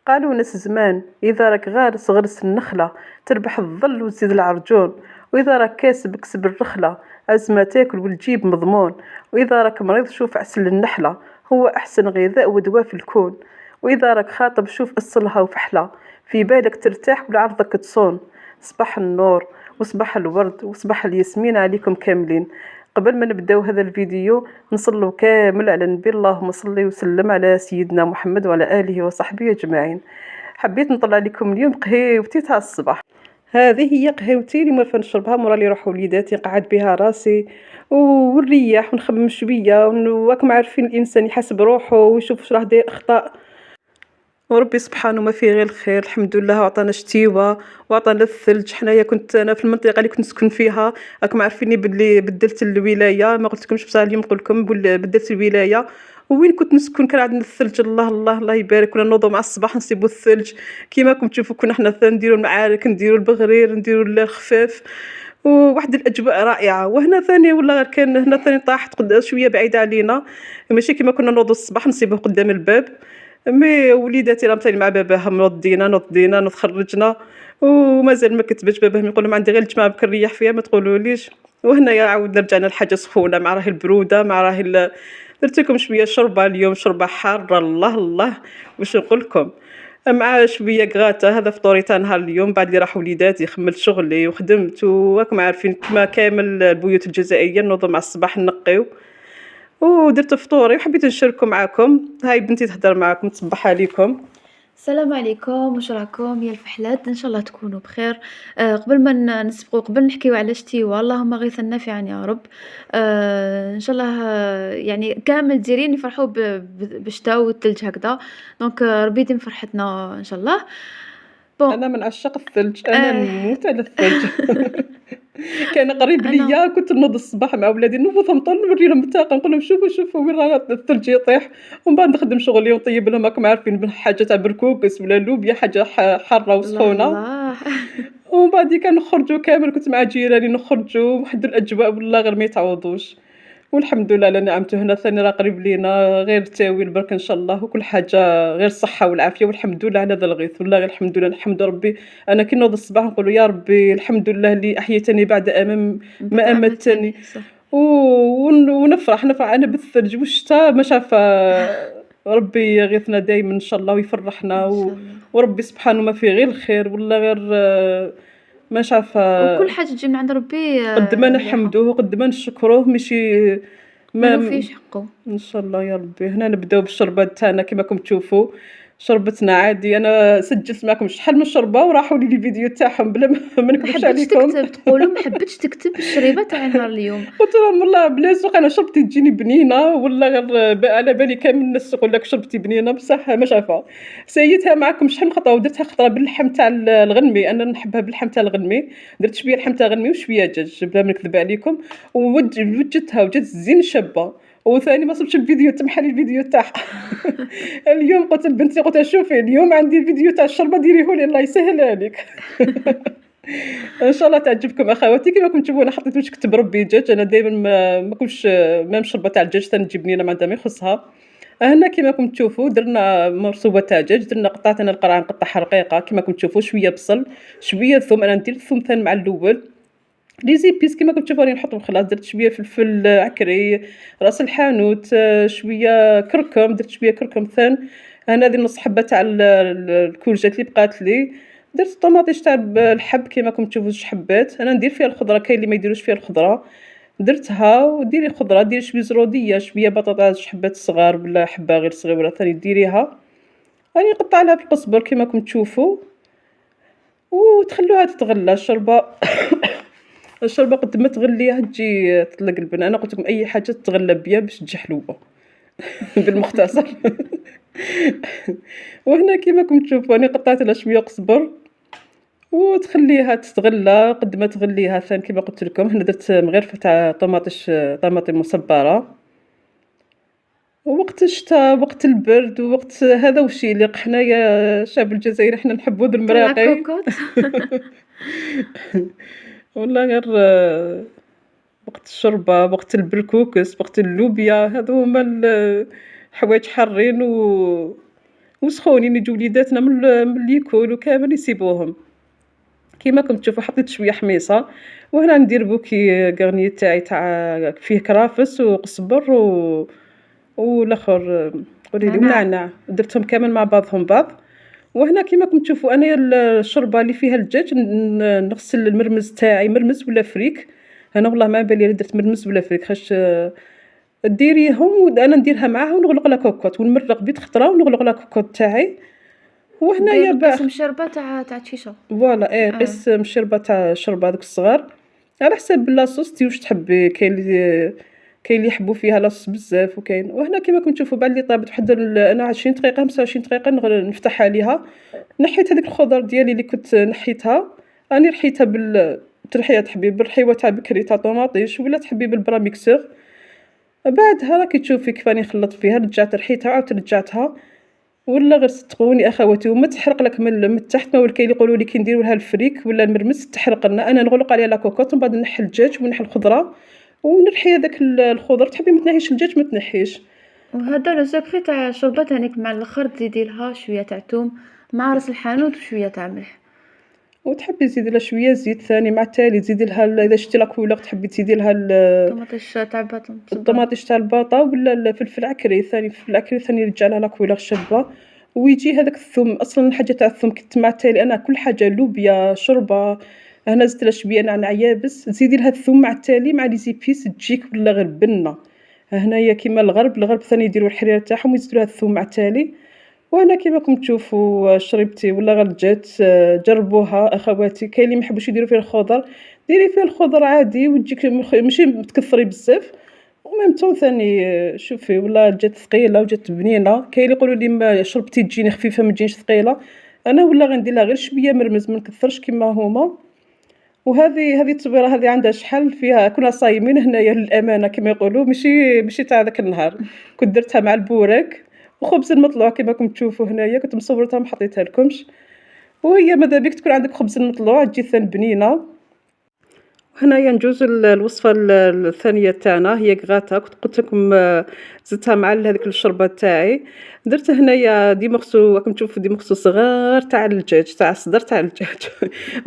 قالوا ناس زمان إذا راك غارس غرس النخلة تربح الظل وتزيد العرجون، وإذا راك كاسب اكسب الرخلة أزمة تاكل والجيب مضمون، وإذا راك مريض شوف عسل النحلة هو أحسن غذاء ودواء في الكون، وإذا راك خاطب شوف أصلها وفحلة في بالك ترتاح ولعرضك تصون. صباح النور وصباح الورد وصباح الياسمين عليكم كاملين. قبل ما نبداو هذا الفيديو نصلوا كامل على النبي، اللهم صل وسلم على سيدنا محمد وعلى آله وصحبه أجمعين. حبيت نطلع لكم اليوم قهيوتي تاع الصباح. هذه هي قهيوتي اللي موالفه نشربها مورا اللي يروحوا وليداتي، نقعد بها راسي ونريح ونخمم شويه، وراكم عارفين الانسان يحاسب روحه ويشوف واش راه داير اخطاء، وربي سبحانه ما فيه غير الخير. الحمد لله عطانا شتيوه وعطانا الثلج. حنايا كنت انا في المنطقه اللي كنت نسكن فيها، راكم عارفيني بلي بدلت الولايه، ما قلت لكمش بصح اليوم نقول لكم بدلت الولايه. وين كنت نسكن كان عندنا الثلج، الله الله الله يبارك. كنا نوضوا مع الصباح نصيبوا الثلج كيما راكم تشوفوا، كنا حنا نديروا المعارك، نديروا البغرير، نديروا الخفاف، وواحد الاجواء رائعه. وهنا ثاني والله غير كان هنا ثاني طاحت شويه بعيده علينا، ماشي كيما كنا نوضوا الصباح نصيبوه قدام الباب. مي وليداتي راهم مطيرين مع باباها، نوضينا نخرجنا، ومازال ما كتبش باباهم يقول لهم عندي غير الجمعه بك نريح فيها ما تقولوليش. وهنايا عاودنا رجعنا لحاجه سخونه مع راهي البروده مع راهي درت لكم شويه شوربه اليوم، شوربه حاره الله الله واش نقول لكم، مع شويه كغاتا. هذا فطوري تاع نهار اليوم بعد اللي راحوا وليداتي. خملت شغلي وخدمت، وراكم عارفين كما كامل البيوت الجزائريه نوضوا مع الصباح نقيو ودرت فطوري وحبيت نشاركه معكم. هاي بنتي تهدر معكم تصبح عليكم. السلام عليكم، واش راكم يا الفحلات؟ ان شاء الله تكونوا بخير. قبل ما نسبقوا قبل نحكيو على شتيوا، اللهم غيثا نافعا يا رب. ان شاء الله يعني كامل ديرين يفرحوا بالشتاء والثلج هكذا. دونك ربي يديم فرحتنا ان شاء الله. بون انا من عشاق الثلج، انا آه نموت على الثلج. كان قريب انا ليا كنت نوض الصباح مع ولادي نوض نطل نوري لهم الطاقه، نقول لهم شوفوا شوفوا وين راه الثلج يطيح، ومن بعد نخدم شغلي ونطيب لهم. راكم عارفين حاجه تاع بركوكس ولا لوبيا، حاجه حاره الله وسخونه. الله. ومن بعد كنخرجوا كامل، كنت مع جيراني نخرجوا واحد الاجواء والله غير ما يتعوضوش. والحمد لله على نعمته. هنا ثاني راه قريب لينا، غير التاويل برك ان شاء الله، وكل حاجه غير الصحه والعافيه. والحمد لله على هذا الغيث، والله غير الحمد لله نحمد ربي. انا كي نوض الصباح نقول يا ربي الحمد لله اللي احيتني بعد امام ما امتني. أمتني صح. ونفرح انا بالثلج والشتاء ما شافه. ربي يغيثنا دائما ان شاء الله ويفرحنا ان شاء الله. وربي سبحانه ما فيه غير الخير، والله غير ما شافه. وكل حاجة تجي من عند ربي قد ما مليحة، نحمدوه وقد ما نشكروه ماشي ما ما نوفيش حقه. ان شاء الله يا ربي. هنا نبداو بالشربات تاعنا كما راكم تشوفوا. شربتنا عادي، انا سجلت معكم شحال من شربه وراحوا لي الفيديو تاعهم بلا ما ما نكذبش حبيتش عليكم. تكتب، تقولوا ما حبيتش تكتب الشريبة تاع نهار اليوم. قلت لهم والله بلا سوق انا شربتي تجيني بنينه، ولا غير على بالي كامل الناس تقول لك شربتي بنينه بصح ما شافها. سيتها معكم شحال من خطره، ودرتها خطره باللحم تاع الغنمي، انا نحبها باللحم تاع الغنمي. درت شويه لحم تاع الغنمي وشويه دجاج بلا ما نكذب عليكم، ووجدتها وجات زين شابه. وثاني ما صبتش الفيديو، تمحى لي الفيديو تاعها. اليوم قلت لبنتي قلت لها شوفي اليوم عندي الفيديو تاع الشربه ديريهولي الله يسهلها لك. ان شاء الله تعجبكم اخواتي. كما راكم تشوفوا انا حطيت واش كتب ربي دجاج، انا دائما ما كنتش ما شربه تاع الدجاج تنجي بنينه ما عندها ما يخصها. هنا كما راكم تشوفوا درنا مرصوبه تاع دجاج، درنا قطعت انا القرع نقطعها رقيقه كما راكم تشوفوا، شويه بصل شويه ثوم، انا ندير الثوم ثاني مع الاول. لي زيبيس كما راكم تشوفوا راني نحط بالخلاط، درت شويه فلفل عكري، راس الحانوت، شويه كركم، درت شويه كركم ثان. انا هذه نص حبه تاع الكورجات اللي بقات لي. درت طوماطيش تاع الحب كما راكم تشوفوا زوج حبات. انا ندير فيها الخضره، كاين اللي ما يديروش فيها الخضره. درتها وديري خضره، ديري شويه زروديه شويه بطاطا زوج حبات صغار ولا حبه غير صغيره ثاني ديريها. راني نقطع لها بالقزبر كما راكم تشوفوا، وتخلوها تتغلى الشوربه. الشوربه قد ما تغليها تجي تطلق البن. انا قلت لكم اي حاجه تتغلى بيا باش تجي حلوه. بالمختصر. وهنا كيما راكم تشوفوا راني قطعت لها شويه قزبر وتخليها تتغلى. قد ما تغليها ثاني كيما قلت لكم، هنا درت مغرفه تاع طماطيش، طماطم مصبره. وقت الشتاء وقت البرد وقت هذا وش يليق، حنايا الشعب الجزائري حنا نحبوا ذو طلع المراقي. كوكوط. والله غير وقت الشوربة وقت البركوكس وقت اللوبيا، هذو هما الحوايج حارين وسخونين يجيو وليداتنا من ليكول وكامل يسيبوهم. كيما راكم تشوفوا حطيت شويه حميصه، وهنا ندير بوكي غارني تاعي تاع فيه كرافس وقزبر والاخر قولي لي نعناع. ونعناع، درتهم كامل مع بعضهم بعض. وهنا كيما راكم تشوفوا انايا الشوربه اللي فيها الدجاج نغسل المرمز تاعي، مرمز ولا فريك. انا والله ما بالي درت مرمز ولا فريك خاش ديريهم وانا نديرها معاها ونغلق لا كوكوط ونمرق بيض خضره ونغلق لا كوكوط تاعي. وهنايا دير قسم شربة تاع تشيشة. فوالا آه. قس مشربة تاع الشوربة هاذوك الصغار، على حساب لاصوص انتي واش تحبي. كاين اللي يحبوا فيها لاصوص بزاف وكاين. وهنا كيما راكم تشوفوا بعد اللي طابت واحد انا 20 دقيقة 25 دقيقة نفتح عليها. نحيت هذيك الخضر ديالي اللي كنت نحيتها، راني رحيتها ترحيها تحبي بالرحيوه تاع بكري تاع طوماطيش ولا تحبي بالبراميكسور. بعدها راكي تشوفي كيف راني خلطت فيها، رجعت رحيتها وعاودت رجعتها. ولا غير صدقوني اخواتي وما تحرق لك من التحت. ما كاين اللي يقولوا لي كي نديروا لها الفريك ولا المرمس تحرق لنا. انا نغلق عليها لاكوكوط ومن بعد نحي الدجاج ونحي الخضره ونرحي هذاك الخضر. تحبي ما تنحيش الدجاج ما تنحيش. وهذا لو سكري تاع الشربة هانيك مع الاخر تزيدي لها شوية تاع توم مع راس الحانوت وشوية تاع ملح. وتحبي تزيدي لها شويه زيت ثاني مع التالي تزيدي لها اذا شتي لاكولور تحبي تزيدي لها طماطيش تاع بطل صبار. الطماطيش تاع الباطا ولا الفلفل العكري ثاني. الفلفل العكري ثاني يرجع لها لاكولور شابه. ويجي هذاك الثوم اصلا الحاجه تاع الثوم كنت مع التالي انا كل حاجه لوبيا شوربه هنا زدت لها شويه نعناع يابس تزيدي لها الثوم مع التالي مع لي زيبيس تجيك ولا غير بنه. هنايا كيما الغرب ثاني يديروا الحريره تاعهم ويزيدوا لها الثوم مع التالي. وهنا كيما راكم تشوفوا شربتي ولا غير جات. جربوها اخواتي. كاين اللي ما يحبوش يديروا فيها الخضر، ديري فيها الخضر عادي وتجيك ماشي تكثري بزاف. وميم طون ثاني شوفي والله جات ثقيله وجات بنينه. كاين اللي يقولوا لي ما شربتي تجيني خفيفه ما تجينيش ثقيله. انا ولا غندير لها غير شويه مرمز ما نكثرش كيما هما. وهذه التصويره هذه عندها شحال فيها كنا صايمين هنايا للامانه كما يقولوا ماشي تاع ذاك النهار. كنت درتها مع البوراك وخبز المطلوع كما راكم تشوفوا هنايا كنت مصورتها ما حطيتها لكمش. وهي ماذا بك تكون عندك خبز المطلوع تجي ثان بنينه. هنايا نجوز الوصفة الثانية تاعنا هي غاتا. كنت قلت لكم زدتها مع هذيك الشوربة تاعي. درت هنايا ديمورسو راكم تشوفوا ديمورسو صغار تاع الدجاج تاع الصدر تاع الدجاج.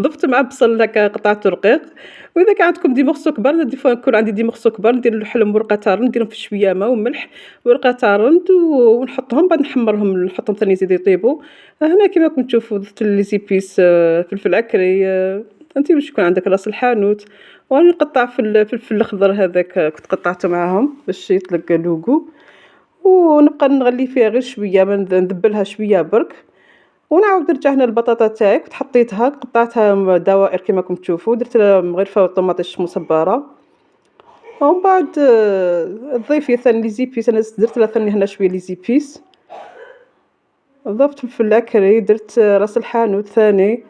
ضفت مع بصل هكا قطعة رقيق. واذا كان عندكم ديمورسو كبار يكون عندي ديمورسو كبار ندير لهم ورقة تارند نديرهم في شوية ماء وملح ورقة تارند ونحطهم بعد نحمرهم نحطهم ثاني يزيدوا يطيبوا. هنا كيما راكم تشوفوا ضفت لي زيبيس فلفل عكري. انت واش يكون عندك راس الحانوت. وانا نقطع في الفلفل الاخضر هذاك كنت قطعته معاهم باش يطلق لوغو. ونبقى نغلي فيها غير شويه ما نذبلها شويه برك. ونعاود نرجع هنا البطاطا تاعي كنت حطيتها قطعتها دوائر كما راكم تشوفوا درت لها مغرفه وطماطيش مصبره. ومن بعد ضيفي ثاني لي زيبيس انا درت لها ثاني هنا شويه لي زيبيس. ضفت فلفل العكري درت راس الحانوت ثاني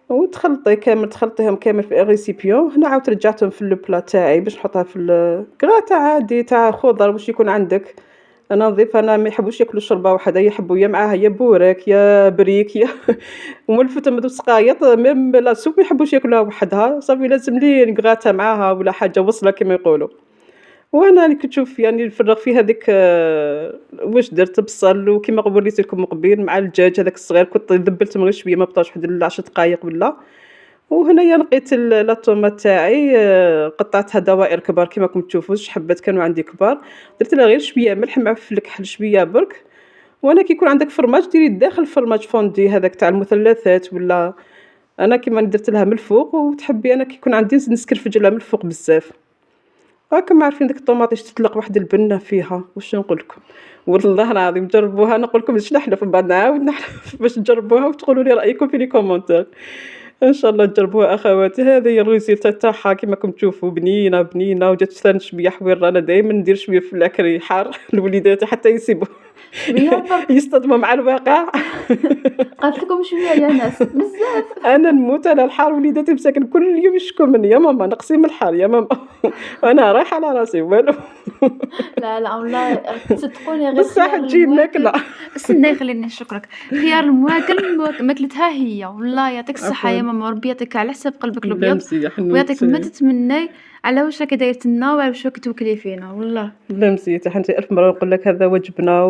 وتخلطي كامل تخلطيهم كامل في ريسيبيون. هنا عاودت رجعتهم في البلا تاعي باش نحطها في الكراطه عادي تاع خضر واش يكون عندك. انا نضيف انا ما يحبوش ياكلوا الشوربه وحده يحبوا يا معاها يا بوراك يا بريك يا وملفته مدو سقايط ميم لا سوب ما يحبوش ياكلوها وحدها صافي لازم لي نكراطه معاها ولا حاجه وصله كما يقولوا. وانا اللي كنت تشوف يعني نفرغ في هذيك واش درت بصل وكيما وريت لكم قبيل مع الدجاج هذاك الصغير كنت ذبلتهم غير شويه ما بطاش واحد 10 دقائق ولا. وهنايا لقيت الطوماط تاعي قطعتها دوائر كبار كيما راكم تشوفوا حبات كانوا عندي كبار. درت لها غير شويه ملح مع فلفل كحل شويه برك. وانا كي يكون عندك فرماج ديري داخل الفرماج فوندي هذاك تاع المثلثات ولا. انا كيما درت لها من الفوق وتحبي انا كي يكون عندي نسكرفج لها من الفوق بزاف. راكم عارفين ديك الطوماطيش تطلق واحد البنه فيها واش نقول لكم. والله العظيم جربوها نقول لكم باش نحلف من بعد نعاود نحلف باش تجربوها وتقولوا لي رايكم في لي كومونتير. ان شاء الله تجربوها اخواتي. هذه هي الريزلت تاعها كيما راكم تشوفوا بنينه بنينه وجات ثاني شويه حويره. انا دائما ندير شويه في العكري حار لوليداتي حتى يسيبوا شوية برك. يصطدموا مع الواقع. قالت لكم شوية يا ناس بزاف. انا نموت على الحار وليداتي مساكن كل يوم يشكوا مني يا ماما نقصي من الحار يا ماما. انا رايحه على راسي والو. لا لا والله تصدقوني غير بصح خيار تجي المواكل. ماكله. استنى خليني نشكرك. خيار المواكل ماكلتها هي والله يعطيك الصحة يا عفوا ماما وربي يعطيك على حساب قلبك لا الأبيض مزيان ويعطيك ما تتمني. على واش راكِ دايرة لنا وعلى واش راكِ توكلي فينا والله. الله مزيتك حنتي ألف مرة نقول لك هذا واجبنا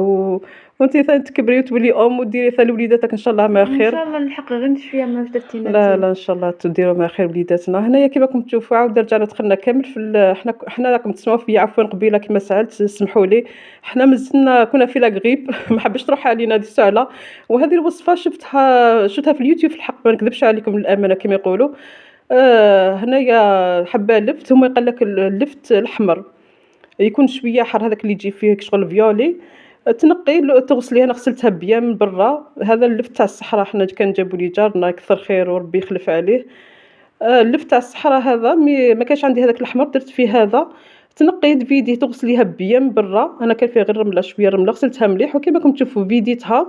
وأنتِ ثاني تكبري وتولي أم وديري ثاني وليداتك إن شاء الله ما إن خير. شاء الله نلحق غير شوية من واش درتِ لنا لا، أنتِ. لا إن شاء الله تديروا ما خير وليداتنا، هنايا كيما راكم تشوفوا عاود رجعنا دخلنا كامل في حنا راكم تسمعوا فيا عفوا قبيلة كيما سألت سمحوا لي، حنا مازلنا كنا في لا غريب ما حبيتش تروح علينا هذه الساعة، وهذه الوصفة شفتها في اليوتيوب في الحق ما نكذبش عليكم للأمانة كيما يقولوا، هنايا حبة لفت هو يقال لك اللفت الأحمر. يكون شوية حار هذاك اللي يجي فيه شغل فيولي، تنقّي تغسليه أنا غسلتها بيان من برا، هذا اللفت تاع الصحرا حنا كان جابوا لي جارنا كثر خيره وربي يخلف عليه، اللفت تاع الصحرا هذا ما كانش عندي هذاك الأحمر درت فيه هذا، تنقّيه تفيديه تغسليها بيان من برا، أنا كان فيها غير رملة شوية رملة غسلتها مليح وكيما راكم تشوفوا فيديتها،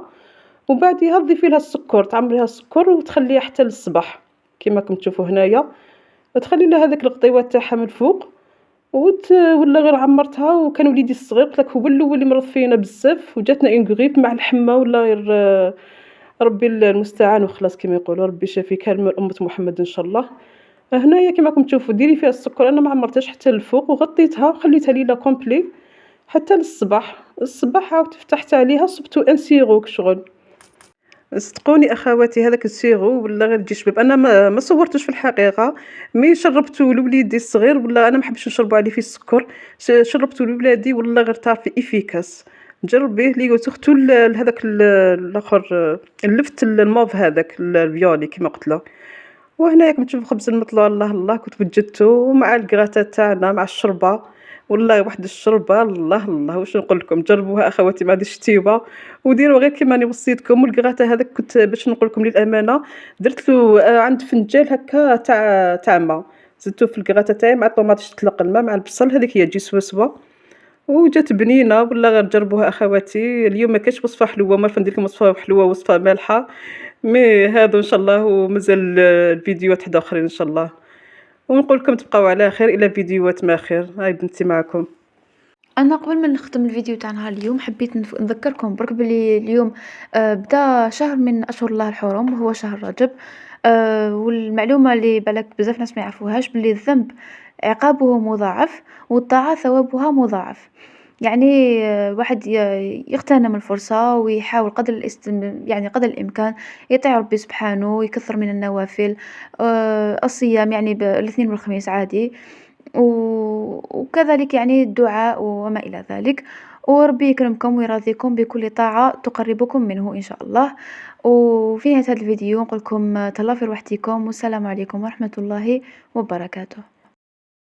وبعديها تضيفي لها السكر تعمريها السكر وتخليها حتى للصباح، كيما راكم تشوفوا هنايا، تخلي لها هذاك الغطيوة تاعها من الفوق ولا غير عمّرتها وكان وليدي الصغير قلت لك هو الأول اللي مرض فينا بزاف وجاتنا une grippe مع الحمى ولا غير ربي المستعان وخلاص كيما يقولوا، ربي يشافي كامل أمة محمد إن شاء الله. هنايا كيما راكم تشوفوا ديري فيها السكر أنا ما عمرتهاش حتى للفوق وغطيتها وخليتها ليلة كومبلي حتى للصباح، الصباح عاودت فتحت عليها صبتو ان سيرو كشغل. صدقوني أخواتي هذاك السيرو ولا غير تجي شباب أنا ما صورتوش في الحقيقة، مي شربته لوليدي الصغير ولا أنا ما حبيتش نشربوا عليه فيه السكر، شربته لولادي والله غير تعرفي إيفيكاس، جربيه لي سورتو هذاك الآخر اللفت الموف هذاك الفيولي كيما قلت له، وهنا راكم تشوفوا خبز المطلوع الله الله كنت وجدته مع الكراتا تاعنا مع الشربة، والله واحد الشربة الله الله واش نقول لكم جربوها أخواتي ما عادش شتيوة، وديروا غير كيما راني وصيتكم والكراتا هذاك كنت باش نقول لكم للأمانة درت له عند فنجان هكا تاع ما، زدته في الكراتا تاعي مع الطوماط شدت الماء مع البصل هذيك هي تجي سوا، وجات بنينة والله غير جربوها أخواتي، اليوم ما كانش وصفة حلوة ما ندير لكم وصفة حلوة وصفة مالحة، مي هادو إن شاء الله ومازال الفيديوهات واحدة أخرين إن شاء الله، ونقول لكم تبقاو على خير إلى فيديوهات ما خير، هاي بنتي معاكم. أنا قبل ما نختم الفيديو تاعنا اليوم حبيت نذكركم برك بلي اليوم بدا شهر من أشهر الله الحرم وهو شهر رجب، والمعلومة اللي بالك بزاف ناس ما يعرفوهاش بلي الذنب عقابه مضاعف والطاعة ثوابها مضاعف، يعني واحد يغتنم الفرصة ويحاول يعني قدر الإمكان يطيع ربي سبحانه ويكثر من النوافل، الصيام يعني الاثنين والخميس عادي. وكذلك يعني الدعاء وما إلى ذلك، وربي يكرمكم ويرضيكم بكل طاعة تقربكم منه إن شاء الله. وفي نهاية هذا الفيديو نقول لكم تهلاو في روحتكم والسلام عليكم ورحمة الله وبركاته.